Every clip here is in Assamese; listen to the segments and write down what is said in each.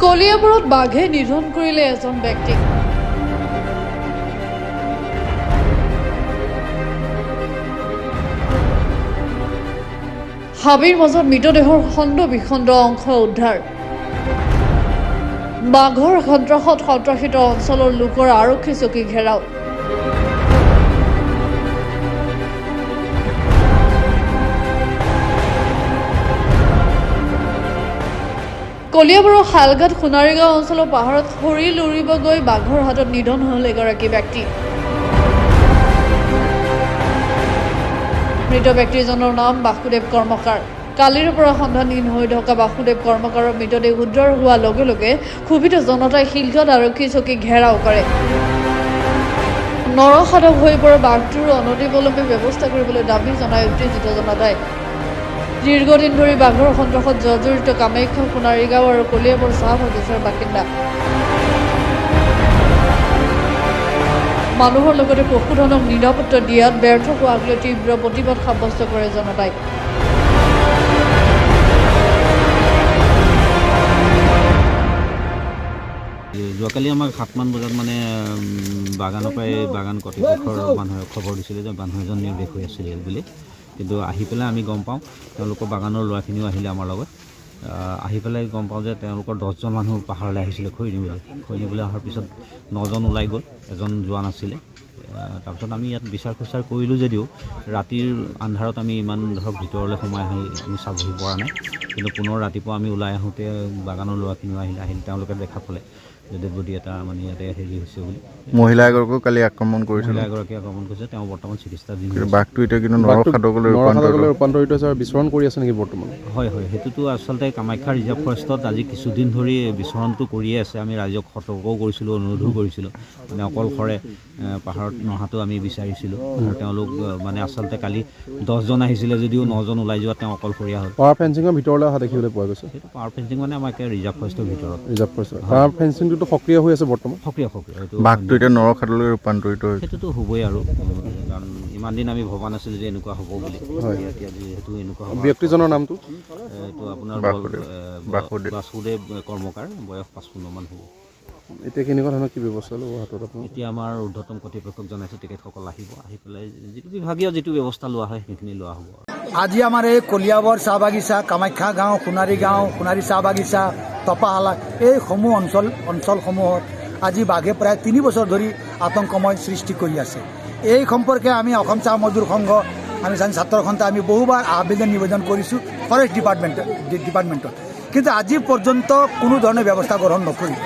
কলিয়াবৰত বাঘে নিধন কৰিলে এজন ব্যক্তিক। হাবিৰ মাজত মৃতদেহৰ খণ্ড বিখণ্ড অংশ উদ্ধাৰ। বাঘৰ সন্ত্ৰাসত সন্ত্ৰাসিত অঞ্চলৰ লোকৰ আৰক্ষী চকী ঘেৰাও। কলিয়াবৰৰ শালঘাট সোণাৰীগাঁও অঞ্চলৰ পাহাৰত খৰি লুৰিব গৈ বাঘৰ হাতত নিধন হ'ল এগৰাকী ব্যক্তি। মৃত ব্যক্তিজনৰ নাম বাসুদেৱ কৰ্মকাৰ। কালিৰ পৰা সন্ধানহীন হৈ থকা বাসুদেৱ কৰ্মকাৰৰ মৃতদেহ উদ্ধাৰ হোৱাৰ লগে লগে ক্ষোভিত জনতাই শিলঘাট আৰক্ষী চকী ঘেৰাও কৰে। নৰসাধক হৈ পৰা বাঘটোৰ অনতিবিলম্বে ব্যৱস্থা কৰিবলৈ দাবী জনাই উত্তেজিত জনতাই। দীৰ্ঘদিন ধৰি বাঘৰ সন্ত্ৰাসত জৰ্জৰিত কামাখ্যা সোণাৰীগাঁও আৰু কলিয়াবৰ চাহ বাগিচাৰ বাসিন্দা। মানুহৰ লগতে পশুধনক নিৰাপত্তা দিয়াত ব্যৰ্থ হোৱাক লৈ তীব্ৰ প্ৰতিবাদ সাব্যস্ত কৰে জনতাই। যোৱাকালি আমাক 7মান বজাত বাগানৰ পৰাই বাগান কৰ্তৃপক্ষৰ মানুহে খবৰ দিছিলে যে মানুহ এজন নিৰ্দেশ হৈ আছিলে বুলি। কিন্তু আহি পেলাই আমি গম পাওঁ তেওঁলোকৰ বাগানৰ ল'ৰাখিনিও আহিলে আমাৰ লগত। আহি পেলাই গম পাওঁ যে তেওঁলোকৰ 10জন মানুহ পাহাৰলৈ আহিছিলে খৰি নিবলৈ অহাৰ পিছত 9জন ওলাই গ'ল, এজন যোৱা নাছিলে। তাৰপিছত আমি ইয়াত বিচাৰ খোচাৰ কৰিলোঁ যদিও ৰাতিৰ আন্ধাৰত আমি ইমান ভিতৰলৈ সোমাই আহি আমি চাবহি পৰা নাই। কিন্তু পুনৰ ৰাতিপুৱা আমি ওলাই আহোঁতে বাগানৰ ল'ৰাখিনিও আহিল তেওঁলোকে দেখা পালে যে ডেড বডি এটা ইয়াতে হেৰি হৈছে বুলি। মহিলা এগৰাকীকো কালি আক্ৰমণ কৰিছিল। মহিলা এগৰাকী আক্ৰমণ কৰিছে, তেওঁ বৰ্তমান চিকিৎসাধীন। বাঘটো এতিয়া কিন্তু নৰখাদকলৈ ৰূপান্তৰিত হৈছে আৰু বিচৰণ কৰি আছে নেকি বৰ্তমান? হয়, সেইটোতো আচলতে কামাখ্যা ৰিজাৰ্ভ ফৰেষ্টত আজি কিছুদিন ধৰি বিচৰণটো কৰিয়ে আছে। আমি ৰাইজক সতৰ্কও কৰিছিলোঁ, অনুৰোধো কৰিছিলোঁ, অকলশৰে পাহাৰত নহাটো আমি বিচাৰিছিলোঁ। আৰু তেওঁলোক আচলতে কালি 10জন আহিছিলে যদিও 9জন ওলাই যোৱা তেওঁ অকলশৰীয়া হ'ল। পাৱাৰ ফেঞ্চিঙৰ ভিতৰলৈ অহা দেখিবলৈ পোৱা গৈছে। সেইটো পাৱাৰ ফেঞ্চিং আমাৰ ৰিজাৰ্ভ ফৰেষ্টৰ ভিতৰত। ৰিজাৰ্ভ ফৰেষ্ট পাৱাৰ ফেঞ্চিংটো সক্ৰিয় হৈ আছে বৰ্তমান। সক্ৰিয় বাঘটো এতিয়া নৰখাদলৈ ৰূপান্তৰিত হৈছে। সেইটোতো হ'বই আৰু, কাৰণ ইমান দিন আমি ভবা নাছিলোঁ যে এনেকুৱা হ'ব বুলি। এতিয়া যিহেতু এনেকুৱা হ'ব। ব্যক্তিজনৰ নামটো এইটো আপোনাৰ বাসুদেৱ কৰ্মকাৰ, বয়স 55 মান হ'ব। এতিয়া কেনেকুৱা ধৰণৰ কি ব্যৱস্থা ল'ব হাতত আপুনি? এতিয়া আমাৰ ঊৰ্ধ্বতম কৰ্তৃপক্ষক জনাইছোঁ, তেখেতসকল আহি পেলাই যিটো বিভাগীয় যিটো ব্যৱস্থা লোৱা হয় সেইখিনি লোৱা হ'ব। আজি আমাৰ এই কলিয়াবৰ চাহ বাগিচা, কামাখ্যা গাঁও, সোণাৰী চাহ বাগিচা, তপাহালা এইসমূহ অঞ্চলসমূহত আজি বাঘে প্ৰায় 3 বছৰ ধৰি আতংকময় সৃষ্টি কৰি আছে। এই সম্পৰ্কে আমি অসম চাহ মজদুৰ সংঘ, আমি ছাত্ৰ সন্থা আমি বহুবাৰ নিবেদন কৰিছোঁ ফৰেষ্ট ডিপাৰ্টমেণ্টত, কিন্তু আজি পৰ্যন্ত কোনো ধৰণৰ ব্যৱস্থা গ্ৰহণ নকৰিলে।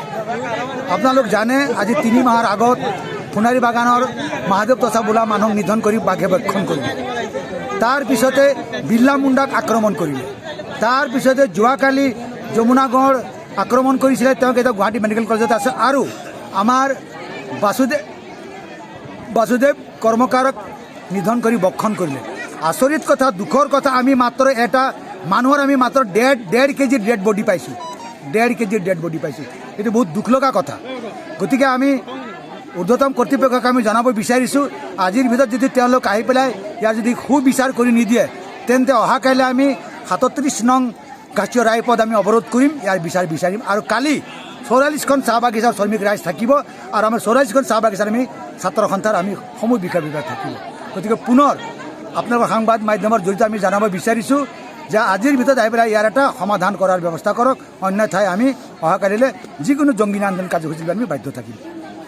আপোনালোক জানে আজি 3 মাহৰ আগত সোণাৰী বাগানৰ মহাদেৱ তথা বোলা মানুহক নিধন কৰি বাঘে ভক্ষণ কৰিলে। তাৰপিছতে বিৰলা মুণ্ডাক আক্ৰমণ কৰিলে। তাৰপিছতে যোৱাকালি যমুনাগড় আক্ৰমণ কৰিছিলে, তেওঁক এতিয়া গুৱাহাটী মেডিকেল কলেজত আছে। আৰু আমাৰ বাসুদেৱ কৰ্মকাৰক নিধন কৰি ভক্ষণ কৰিলে। আচৰিত কথা, দুখৰ কথা, আমি মাত্ৰ এটা মানুহৰ আমি মাত্ৰ 1.5 কেজি ডেড বডি পাইছোঁ। 1.5 কেজিৰ ডেড বডি পাইছোঁ। এইটো বহুত দুখ লগা কথা। গতিকে আমি ঊৰ্ধ্বতম কৰ্তৃপক্ষক আমি জনাব বিচাৰিছোঁ, আজিৰ ভিতৰত যদি তেওঁলোক আহি পেলাই ইয়াৰ যদি সুবিচাৰ কৰি নিদিয়ে তেন্তে অহাকাইলৈ আমি 37 নং গাছীয় ৰায়পথ আমি অৱৰোধ কৰিম, ইয়াৰ বিচাৰ বিচাৰিম। আৰু কালি 44খন চাহ বাগিচাৰ শ্ৰমিক ৰাইজ থাকিব আৰু আমাৰ 44খন চাহ বাগিচাৰ আমি ছাত্ৰ সন্থাৰ আমি সমূহ বিষয় থাকিব। গতিকে পুনৰ আপোনালোকৰ সংবাদ মাধ্যমৰ জৰিয়তে আমি জনাব বিচাৰিছোঁ যে আজিৰ ভিতৰত আহি পেলাই ইয়াৰ এটা সমাধান কৰাৰ ব্যৱস্থা কৰক, অন্যথাই আমি অহাকালিলৈ যিকোনো জংগী আন্দোলন কাৰ্যসূচী আমি বাধ্য থাকিম।